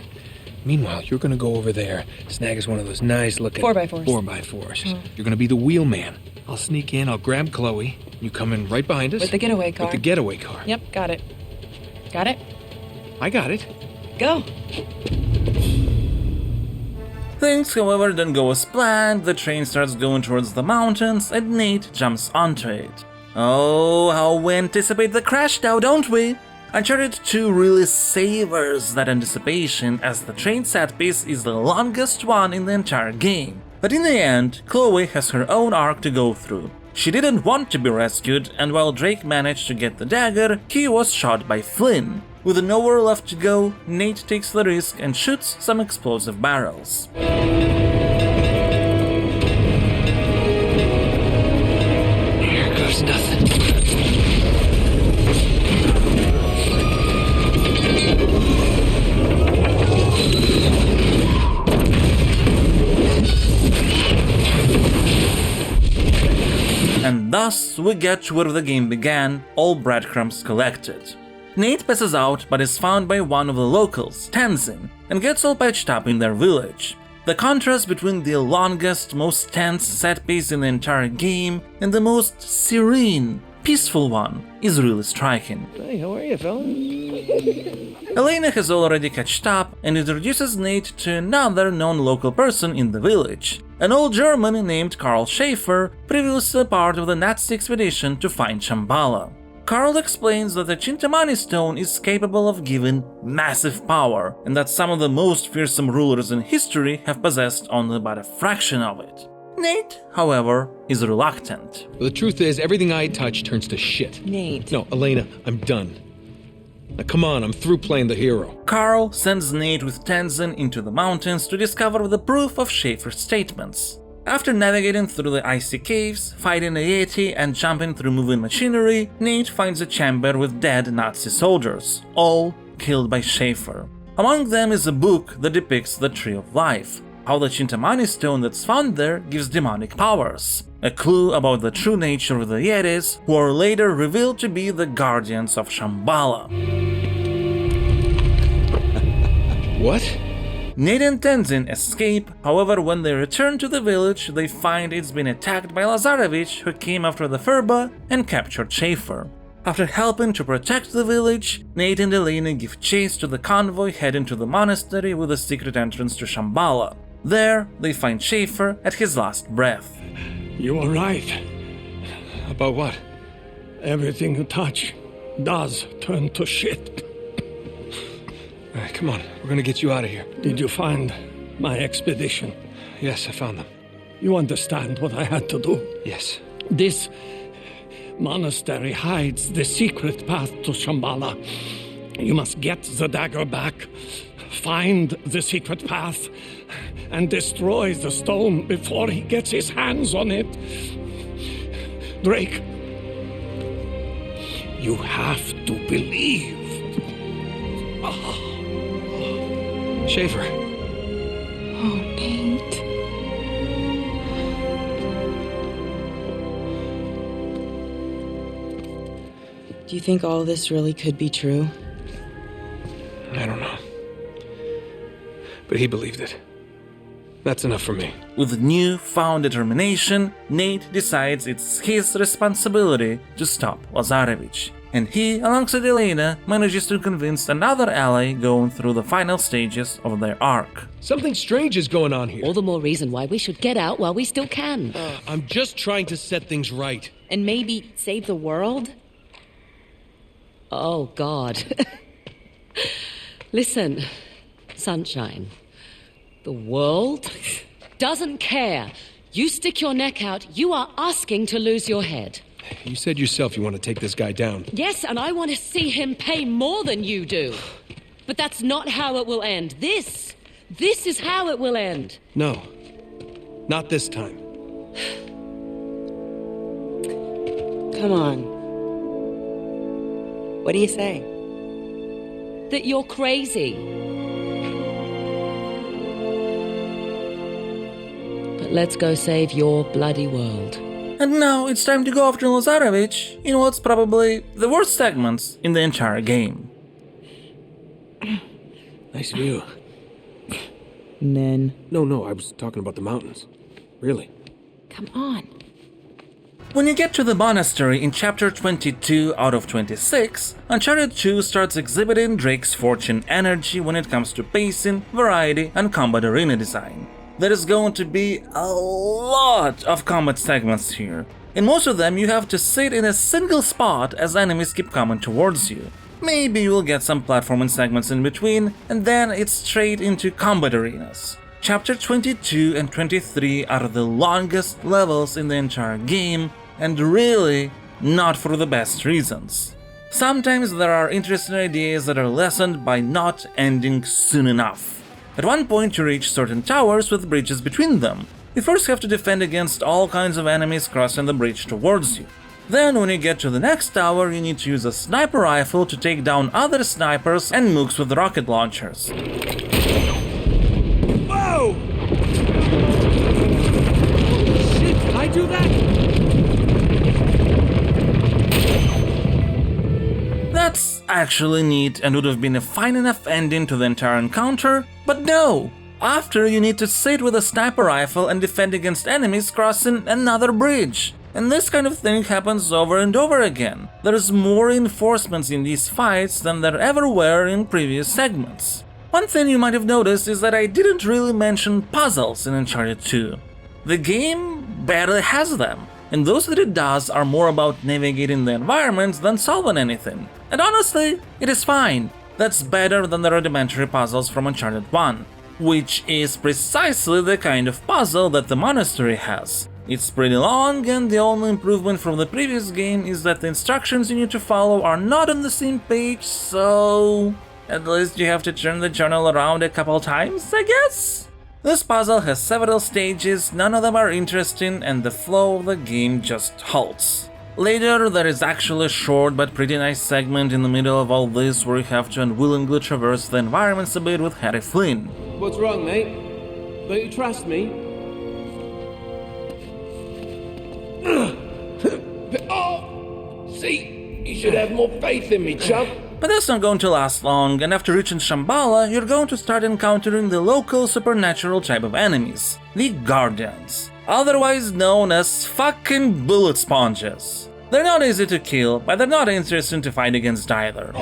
Meanwhile, you're gonna go over there, snag us one of those nice-looking 4x4s. 4x4s. You're gonna be the wheelman. I'll sneak in, I'll grab Chloe. You come in right behind us. With the getaway car. With the getaway car. Yep, got it. Got it? I got it. Go! Things, however, don't go as planned. The train starts going towards the mountains and Nate jumps onto it. Oh, how we anticipate the crash now, don't we? Uncharted 2 really savors that anticipation, as the train set piece is the longest one in the entire game. But in the end, Chloe has her own arc to go through. She didn't want to be rescued, and while Drake managed to get the dagger, he was shot by Flynn. With nowhere left to go, Nate takes the risk and shoots some explosive barrels. Here goes nothing. And thus we get to where the game began, all breadcrumbs collected. Nate passes out but is found by one of the locals, Tenzin, and gets all patched up in their village. The contrast between the longest, most tense set piece in the entire game and the most serene, peaceful one is really striking. Hey, how are you, fella? Elena has already catched up and introduces Nate to another known local person in the village, an old German named Karl Schaefer, previously part of the Nazi expedition to find Shambhala. Karl explains that the Chintamani stone is capable of giving massive power, and that some of the most fearsome rulers in history have possessed only but a fraction of it. Nate, however, is reluctant. Well, the truth is, everything I touch turns to shit. Nate. No, Elena, I'm done. Now, come on, I'm through playing the hero. Karl sends Nate with Tenzin into the mountains to discover the proof of Schaefer's statements. After navigating through the icy caves, fighting a Yeti and jumping through moving machinery, Nate finds a chamber with dead Nazi soldiers, all killed by Schaefer. Among them is a book that depicts the Tree of Life, how the Chintamani stone that's found there gives demonic powers, a clue about the true nature of the Yetis, who are later revealed to be the guardians of Shambhala. What? Nate and Tenzin escape, however when they return to the village they find it's been attacked by Lazarevich, who came after the Furba and captured Schaefer. After helping to protect the village, Nate and Elena give chase to the convoy heading to the monastery with a secret entrance to Shambhala. There, they find Schaefer at his last breath. You were right. About what? Everything you touch does turn to shit. All right, come on. We're gonna get you out of here. Did you find my expedition? Yes, I found them. You understand what I had to do? Yes. This monastery hides the secret path to Shambhala. You must get the dagger back, find the secret path, and destroy the stone before he gets his hands on it. Drake, you have to believe. Schaefer. Oh, Nate. Do you think all this really could be true? I don't know. But he believed it. That's enough for me. With newfound determination, Nate decides it's his responsibility to stop Lazarevich, and he, alongside Elena, manages to convince another ally going through the final stages of their arc. Something strange is going on here. All the more reason why we should get out while we still can. I'm just trying to set things right. And maybe save the world? Oh, God. Listen, Sunshine. The world doesn't care. You stick your neck out, you are asking to lose your head. You said yourself you want to take this guy down. Yes, and I want to see him pay more than you do. But that's not how it will end. This is how it will end. No. Not this time. Come on. What do you say? That you're crazy. But let's go save your bloody world. And now it's time to go after Lazarevich in what's probably the worst segments in the entire game. Nice view. Men. No, I was talking about the mountains. Really. Come on. When you get to the monastery in chapter 22 out of 26, Uncharted 2 starts exhibiting Drake's fortune energy when it comes to pacing, variety, and combat arena design. There is going to be a lot of combat segments here. In most of them you have to sit in a single spot as enemies keep coming towards you. Maybe you'll get some platforming segments in between, and then it's straight into combat arenas. Chapter 22 and 23 are the longest levels in the entire game, and really not for the best reasons. Sometimes there are interesting ideas that are lessened by not ending soon enough. At one point you reach certain towers with bridges between them. You first have to defend against all kinds of enemies crossing the bridge towards you. Then when you get to the next tower, you need to use a sniper rifle to take down other snipers and mooks with rocket launchers. Whoa! Shit, did I do that? That's actually neat and would have been a fine enough ending to the entire encounter, but no! After, you need to sit with a sniper rifle and defend against enemies crossing another bridge. And this kind of thing happens over and over again. There's more reinforcements in these fights than there ever were in previous segments. One thing you might have noticed is that I didn't really mention puzzles in Uncharted 2. The game barely has them, and those that it does are more about navigating the environment than solving anything. And honestly, it is fine. That's better than the rudimentary puzzles from Uncharted 1, which is precisely the kind of puzzle that the monastery has. It's pretty long, and the only improvement from the previous game is that the instructions you need to follow are not on the same page, so at least you have to turn the journal around a couple times, I guess? This puzzle has several stages, none of them are interesting, and the flow of the game just halts. Later, there is actually a short but pretty nice segment in the middle of all this where you have to unwillingly traverse the environments a bit with Harry Flynn. What's wrong, mate? Don't you trust me? Oh! See? You should have more faith in me, chump. But that's not going to last long, and after reaching Shambhala, you're going to start encountering the local supernatural type of enemies, the Guardians, otherwise known as fucking bullet sponges. They're not easy to kill, but they're not interesting to fight against either.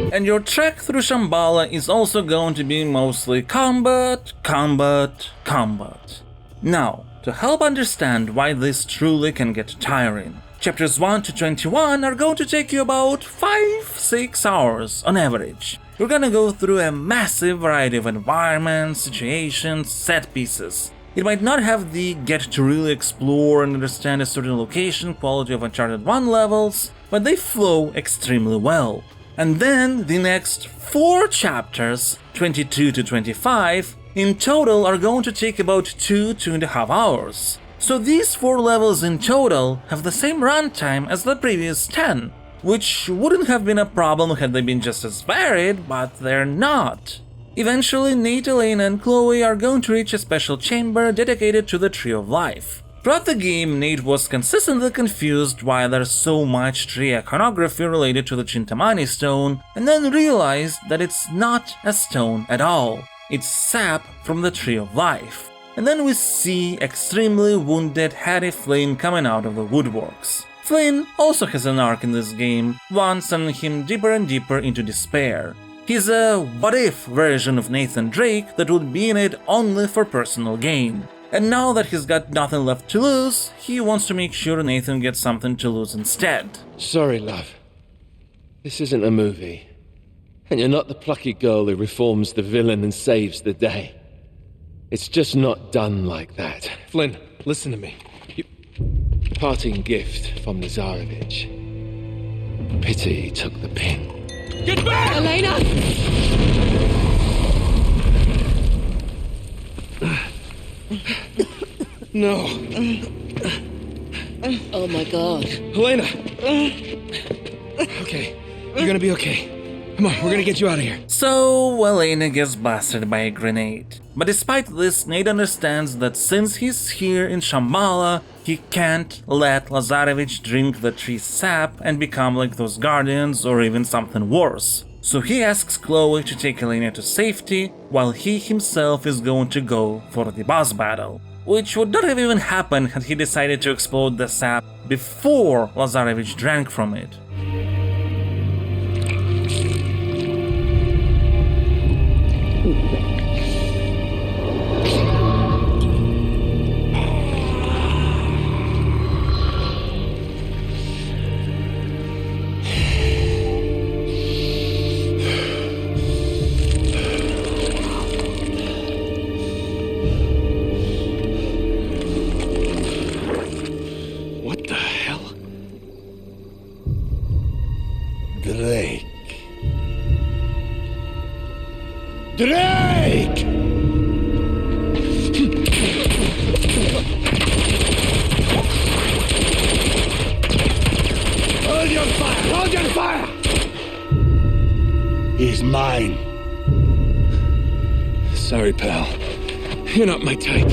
And your trek through Shambhala is also going to be mostly combat, combat, combat. Now, to help understand why this truly can get tiring, chapters 1 to 21 are going to take you about 5-6 hours on average. You're gonna go through a massive variety of environments, situations, set pieces. It might not have the get to really explore and understand a certain location quality of Uncharted 1 levels, but they flow extremely well. And then the next 4 chapters, 22 to 25, in total are going to take about 2–2.5 hours. So these 4 levels in total have the same runtime as the previous 10, which wouldn't have been a problem had they been just as varied, but they're not. Eventually, Nate, Elena, and Chloe are going to reach a special chamber dedicated to the Tree of Life. Throughout the game, Nate was consistently confused why there's so much tree iconography related to the Chintamani stone, and then realized that it's not a stone at all. It's sap from the Tree of Life. And then we see extremely wounded Harry Flynn coming out of the woodworks. Flynn also has an arc in this game, one sending him deeper and deeper into despair. He's a what-if version of Nathan Drake that would be in it only for personal gain. And now that he's got nothing left to lose, he wants to make sure Nathan gets something to lose instead. Sorry, love. This isn't a movie. And you're not the plucky girl who reforms the villain and saves the day. It's just not done like that. Flynn, listen to me. Parting gift from Lazarevich. Pity he took the pin. Get back! Elena! No. Oh my god. Helena! Okay, you're gonna be okay. Come on, we're gonna get you out of here. So, Elena gets blasted by a grenade. But despite this, Nate understands that since he's here in Shambhala, he can't let Lazarevich drink the tree's sap and become like those guardians or even something worse. So he asks Chloe to take Elena to safety, while he himself is going to go for the boss battle. Which would not have even happened had he decided to explode the sap before Lazarevich drank from it. Drake. Drake! Hold your fire! Hold your fire! He's mine. Sorry, pal. You're not my type.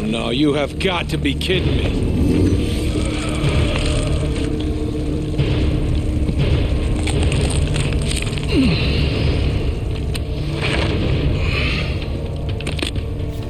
No, you have got to be kidding me.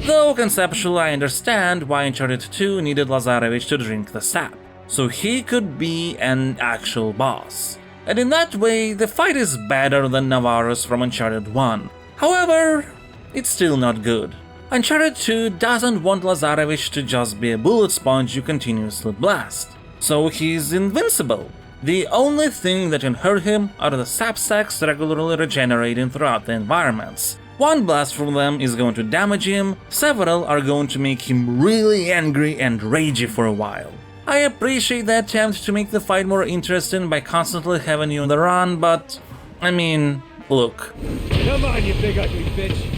Though conceptually I understand why Uncharted 2 needed Lazarevich to drink the sap, so he could be an actual boss. And in that way, the fight is better than Navarro's from Uncharted 1. However, it's still not good. Uncharted 2 doesn't want Lazarevich to just be a bullet sponge you continuously blast, so he's invincible. The only thing that can hurt him are the sap sacks regularly regenerating throughout the environments. One blast from them is going to damage him, several are going to make him really angry and ragey for a while. I appreciate the attempt to make the fight more interesting by constantly having you on the run, but I mean, look. Come on, you big ugly bitch.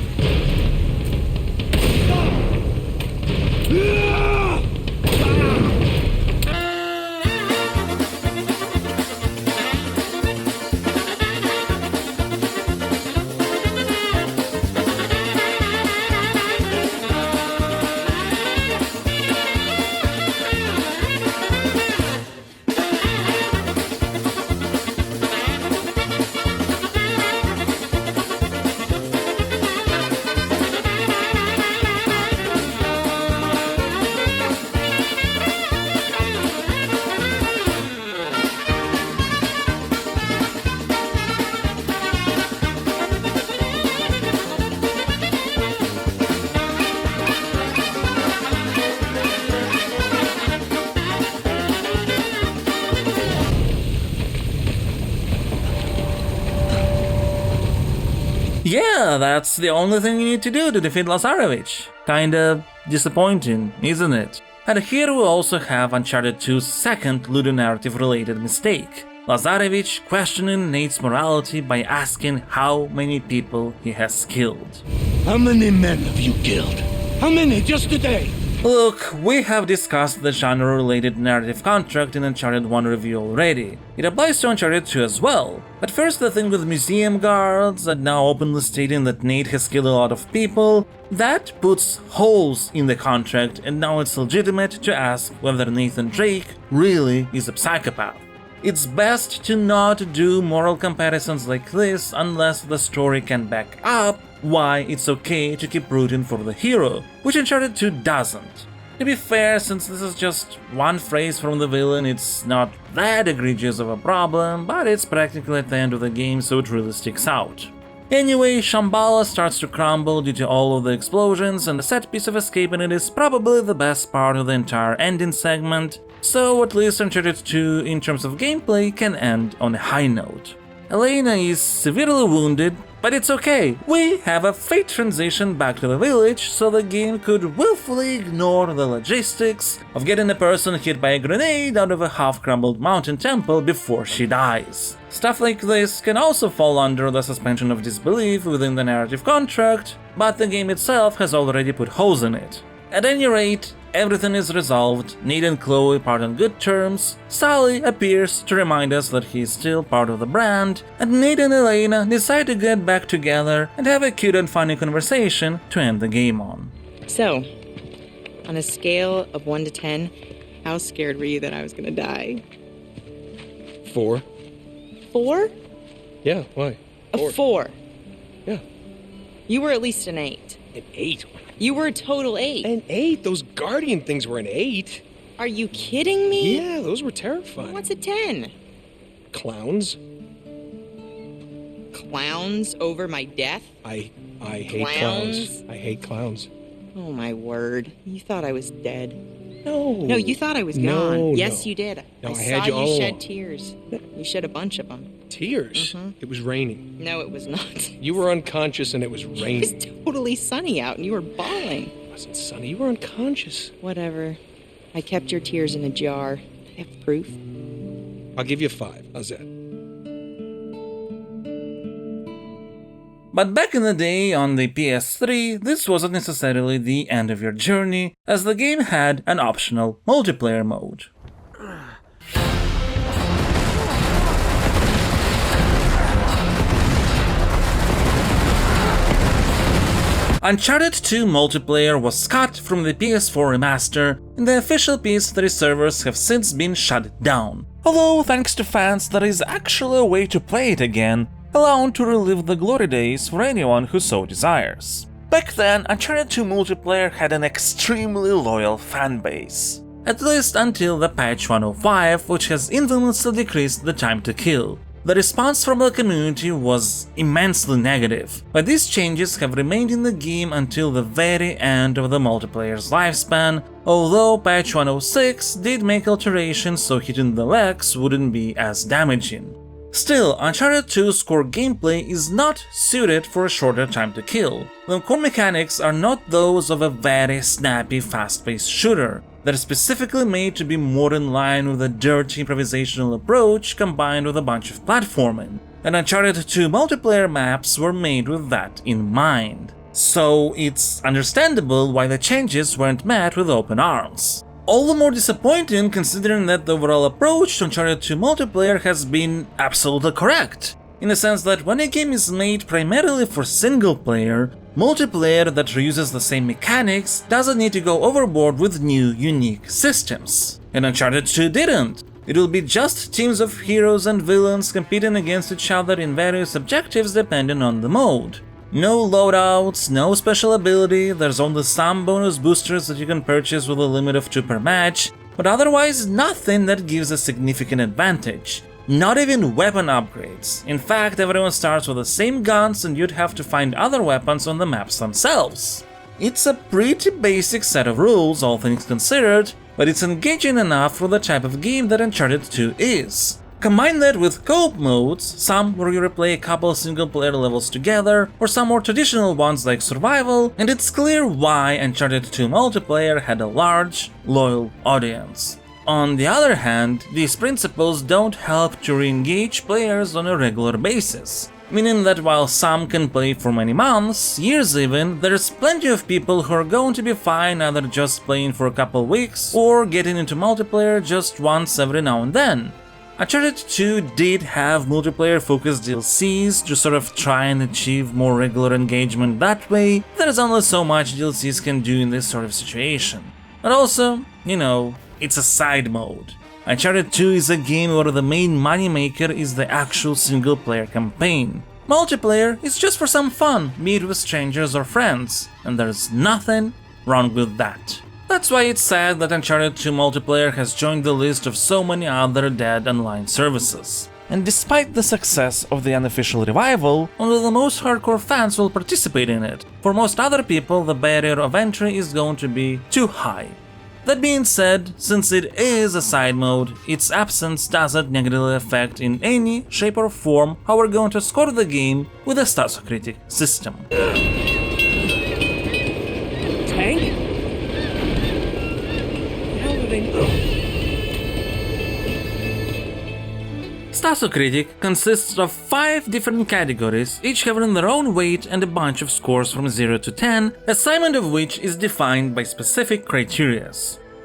Yeah, that's the only thing you need to do to defeat Lazarevich. Kinda disappointing, isn't it? And here we also have Uncharted 2's second ludonarrative-related mistake. Lazarevich questioning Nate's morality by asking how many people he has killed. How many men have you killed? How many just today? Look, we have discussed the genre-related narrative contract in Uncharted 1 review already. It applies to Uncharted 2 as well. But first the thing with museum guards and now openly stating that Nate has killed a lot of people, that puts holes in the contract and now it's legitimate to ask whether Nathan Drake really is a psychopath. It's best to not do moral comparisons like this unless the story can back up why it's okay to keep rooting for the hero, which Uncharted 2 doesn't. To be fair, since this is just one phrase from the villain, it's not that egregious of a problem, but it's practically at the end of the game, so it really sticks out. Anyway, Shambhala starts to crumble due to all of the explosions, and the set piece of escaping it is probably the best part of the entire ending segment, so at least Uncharted 2 in terms of gameplay can end on a high note. Elena is severely wounded, but it's okay, we have a fate transition back to the village, so the game could willfully ignore the logistics of getting a person hit by a grenade out of a half-crumbled mountain temple before she dies. Stuff like this can also fall under the suspension of disbelief within the narrative contract, but the game itself has already put holes in it. At any rate, everything is resolved, Nate and Chloe part on good terms, Sully appears to remind us that he is still part of the brand, and Nate and Elena decide to get back together and have a cute and funny conversation to end the game on. So, on a scale of 1 to 10, how scared were you that I was gonna die? 4. 4? Yeah, why? A 4. Yeah. You were at least an 8. An 8? You were a total 8. An 8? Those Guardian things were an 8. Are you kidding me? Yeah, those were terrifying. What's a 10? Clowns? Clowns over my death? I hate clowns. I hate clowns. Oh, my word. You thought I was dead. No. No, you thought I was No, gone. no. Yes, you did. No, I saw had you all shed along. tears. You shed a bunch of them. Tears? Mhm. It was raining. No, it was not. You were unconscious and it was It was raining. totally sunny out, and you were bawling. It wasn't sunny. You were unconscious. Whatever. I kept your tears in a jar. I have proof. I'll give you 5. How's that? But back in the day on the PS3, this wasn't necessarily the end of your journey, as the game had an optional multiplayer mode. Uncharted 2 multiplayer was cut from the PS4 remaster, and the official PS3 servers have since been shut down. Although, thanks to fans, there is actually a way to play it again, allowing to relive the glory days for anyone who so desires. Back then, Uncharted 2 multiplayer had an extremely loyal fanbase. At least until the patch 105, which has infamously decreased the time to kill. The response from the community was immensely negative, but these changes have remained in the game until the very end of the multiplayer's lifespan, although patch 106 did make alterations so hitting the legs wouldn't be as damaging. Still, Uncharted 2's core gameplay is not suited for a shorter time to kill. The core mechanics are not those of a very snappy, fast-paced shooter. They're specifically made to be more in line with a dirty improvisational approach combined with a bunch of platforming, and Uncharted 2 multiplayer maps were made with that in mind. So it's understandable why the changes weren't met with open arms. All the more disappointing considering that the overall approach to Uncharted 2 multiplayer has been absolutely correct, in the sense that when a game is made primarily for single player, multiplayer that reuses the same mechanics doesn't need to go overboard with new, unique systems. And Uncharted 2 didn't. It will be just teams of heroes and villains competing against each other in various objectives depending on the mode. No loadouts, no special ability, there's only some bonus boosters that you can purchase with a limit of 2 per match, but otherwise nothing that gives a significant advantage. Not even weapon upgrades. In fact, everyone starts with the same guns and you'd have to find other weapons on the maps themselves. It's a pretty basic set of rules, all things considered, but it's engaging enough for the type of game that Uncharted 2 is. Combine that with co-op modes, some where you replay a couple single-player levels together, or some more traditional ones like survival, and it's clear why Uncharted 2 multiplayer had a large, loyal audience. On the other hand, these principles don't help to re-engage players on a regular basis, meaning that while some can play for many months, years even, there's plenty of people who are going to be fine either just playing for a couple weeks or getting into multiplayer just once every now and then. Uncharted 2 did have multiplayer-focused DLCs to sort of try and achieve more regular engagement that way. There's only so much DLCs can do in this sort of situation. But also, you know, it's a side mode. Uncharted 2 is a game where the main moneymaker is the actual single-player campaign. Multiplayer is just for some fun, be it with strangers or friends, and there's nothing wrong with that. That's why it's sad that Uncharted 2 multiplayer has joined the list of so many other dead online services. And despite the success of the unofficial revival, only the most hardcore fans will participate in it. For most other people, the barrier of entry is going to be too high. That being said, since it is a side mode, its absence doesn't negatively affect in any shape or form how we're going to score the game with a Stasocritic system. Tank? Stasocritic consists of 5 different categories, each having their own weight and a bunch of scores from 0 to 10, assignment of which is defined by specific criteria.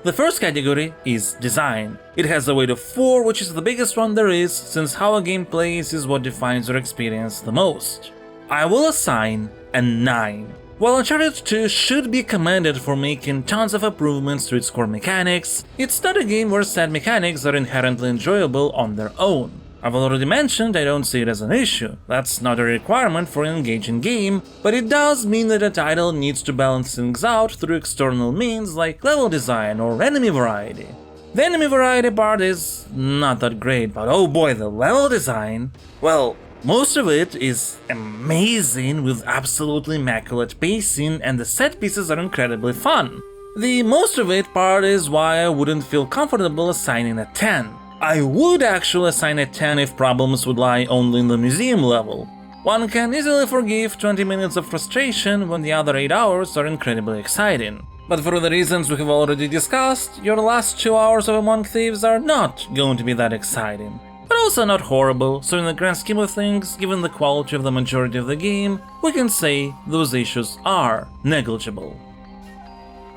The first category is design. It has a weight of 4, which is the biggest one there is, since how a game plays is what defines your experience the most. I will assign a 9. While Uncharted 2 should be commended for making tons of improvements to its core mechanics, it's not a game where said mechanics are inherently enjoyable on their own. I've already mentioned I don't see it as an issue, that's not a requirement for an engaging game, but it does mean that a title needs to balance things out through external means like level design or enemy variety. The enemy variety part is not that great, but oh boy, the level design... Well, Most of it is amazing with absolutely immaculate pacing, and the set pieces are incredibly fun. The most of it part is why I wouldn't feel comfortable assigning a 10. I would actually assign a 10 if problems would lie only in the museum level. One can easily forgive 20 minutes of frustration when the other 8 hours are incredibly exciting. But for the reasons we have already discussed, your last 2 hours of Among Thieves are not going to be that exciting. But also not horrible, so in the grand scheme of things, given the quality of the majority of the game, we can say those issues are negligible.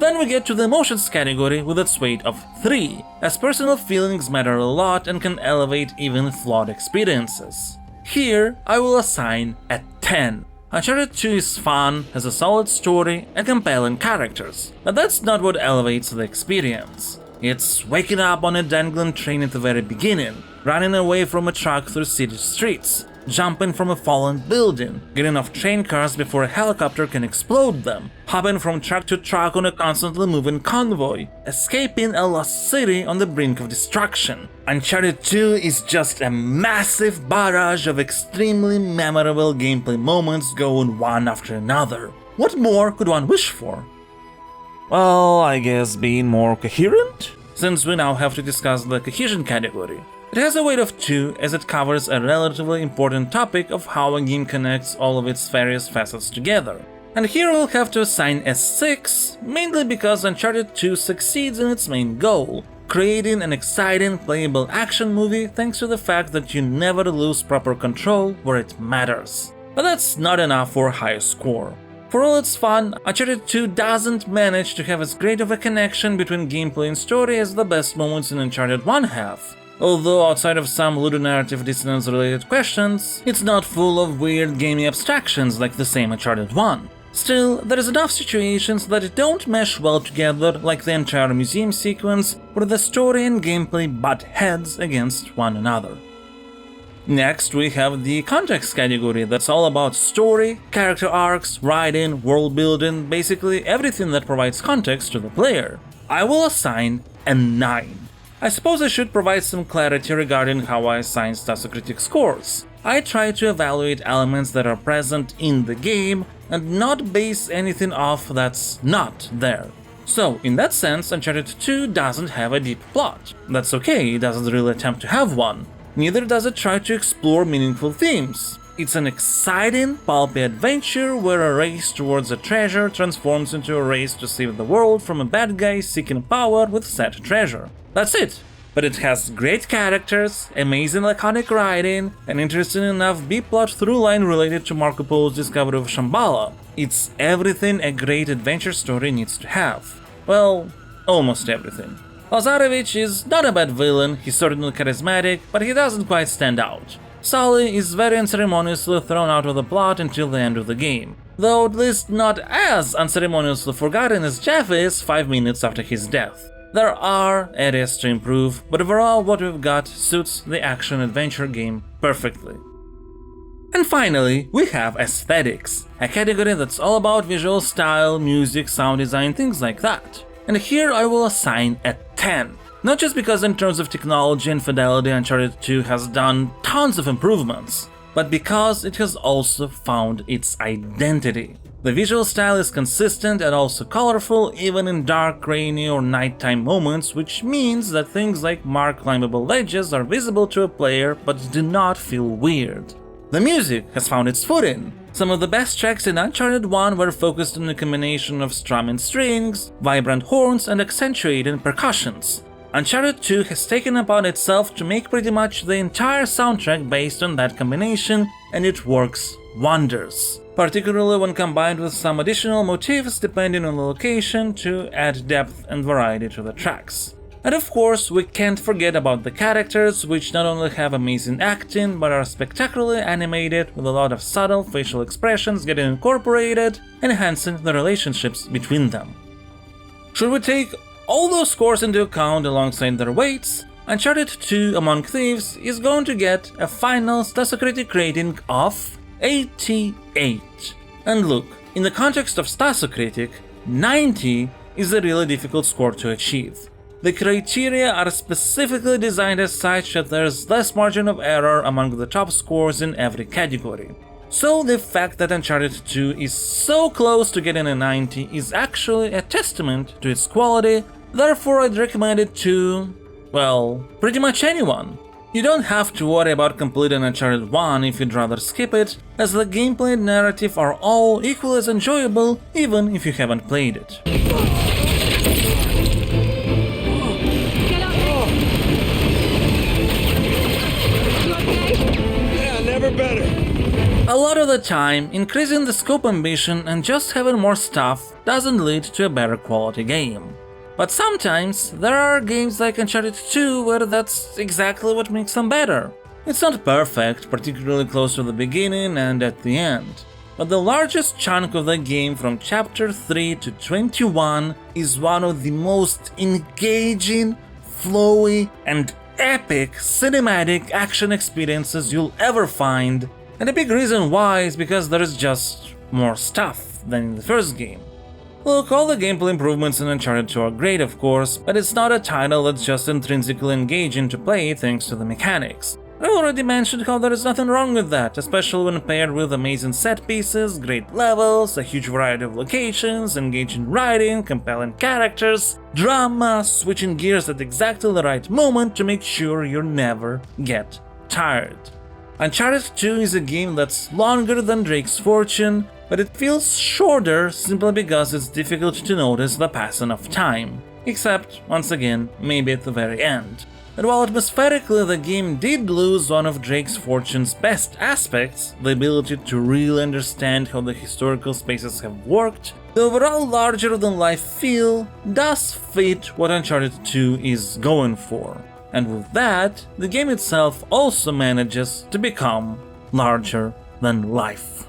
Then we get to the emotions category with its weight of 3, as personal feelings matter a lot and can elevate even flawed experiences. Here, I will assign a 10. Uncharted 2 is fun, has a solid story and compelling characters, but that's not what elevates the experience. It's waking up on a dangling train at the very beginning, running away from a truck through city streets, jumping from a fallen building, getting off train cars before a helicopter can explode them, hopping from truck to truck on a constantly moving convoy, escaping a lost city on the brink of destruction. Uncharted 2 is just a massive barrage of extremely memorable gameplay moments going one after another. What more could one wish for? Well, I guess being more coherent? Since we now have to discuss the cohesion category. It has a weight of 2 as it covers a relatively important topic of how a game connects all of its various facets together. And here we'll have to assign a 6, mainly because Uncharted 2 succeeds in its main goal, creating an exciting, playable action movie thanks to the fact that you never lose proper control where it matters. But that's not enough for a higher score. For all its fun, Uncharted 2 doesn't manage to have as great of a connection between gameplay and story as the best moments in Uncharted 1 have. Although outside of some ludonarrative dissonance related questions, it's not full of weird gamey abstractions like the same Uncharted 1. Still, there is enough situations that don't mesh well together, like the entire museum sequence, where the story and gameplay butt heads against one another. Next, we have the context category that's all about story, character arcs, writing, world building, basically everything that provides context to the player. I will assign a 9. I suppose I should provide some clarity regarding how I assign Stasocritic scores. I try to evaluate elements that are present in the game and not base anything off that's not there. So, in that sense, Uncharted 2 doesn't have a deep plot. That's okay, it doesn't really attempt to have one. Neither does it try to explore meaningful themes. It's an exciting, pulpy adventure where a race towards a treasure transforms into a race to save the world from a bad guy seeking power with said treasure. That's it. But it has great characters, amazing laconic writing, an interesting enough B-plot through-line related to Marco Polo's discovery of Shambhala. It's everything a great adventure story needs to have. Well, almost everything. Lazarevich is not a bad villain, he's certainly charismatic, but he doesn't quite stand out. Sully is very unceremoniously thrown out of the plot until the end of the game, though at least not as unceremoniously forgotten as Jeff is 5 minutes after his death. There are areas to improve, but overall what we've got suits the action-adventure game perfectly. And finally, we have aesthetics, a category that's all about visual style, music, sound design, things like that. And here I will assign a 10. Not just because in terms of technology and fidelity Uncharted 2 has done tons of improvements, but because it has also found its identity. The visual style is consistent and also colorful even in dark, rainy or nighttime moments, which means that things like marked climbable ledges are visible to a player but do not feel weird. The music has found its footing. Some of the best tracks in Uncharted 1 were focused on a combination of strumming strings, vibrant horns and accentuating percussions. Uncharted 2 has taken upon itself to make pretty much the entire soundtrack based on that combination, and it works wonders. Particularly when combined with some additional motifs depending on the location to add depth and variety to the tracks. And of course, we can't forget about the characters, which not only have amazing acting, but are spectacularly animated with a lot of subtle facial expressions getting incorporated, enhancing the relationships between them. Should we take all those scores into account alongside their weights, Uncharted 2 Among Thieves is going to get a final Stasocritic rating of 88. And look, in the context of Stasocritic, 90 is a really difficult score to achieve. The criteria are specifically designed as such that there's less margin of error among the top scores in every category. So the fact that Uncharted 2 is so close to getting a 90 is actually a testament to its quality, therefore I'd recommend it to, well, pretty much anyone. You don't have to worry about completing Uncharted 1 if you'd rather skip it, as the gameplay and narrative are all equally as enjoyable even if you haven't played it. A lot of the time, increasing the scope ambition and just having more stuff doesn't lead to a better quality game. But sometimes there are games like Uncharted 2 where that's exactly what makes them better. It's not perfect, particularly close to the beginning and at the end, but the largest chunk of the game from chapter 3 to 21 is one of the most engaging, flowy, and epic cinematic action experiences you'll ever find. And a big reason why is because there is just more stuff than in the first game. Look, all the gameplay improvements in Uncharted 2 are great of course, but it's not a title that's just intrinsically engaging to play thanks to the mechanics. I already mentioned how there is nothing wrong with that, especially when paired with amazing set pieces, great levels, a huge variety of locations, engaging writing, compelling characters, drama, switching gears at exactly the right moment to make sure you never get tired. Uncharted 2 is a game that's longer than Drake's Fortune, but it feels shorter simply because it's difficult to notice the passing of time. Except, once again, maybe at the very end. And while atmospherically the game did lose one of Drake's Fortune's best aspects, the ability to really understand how the historical spaces have worked, the overall larger-than-life feel does fit what Uncharted 2 is going for. And with that, the game itself also manages to become larger than life.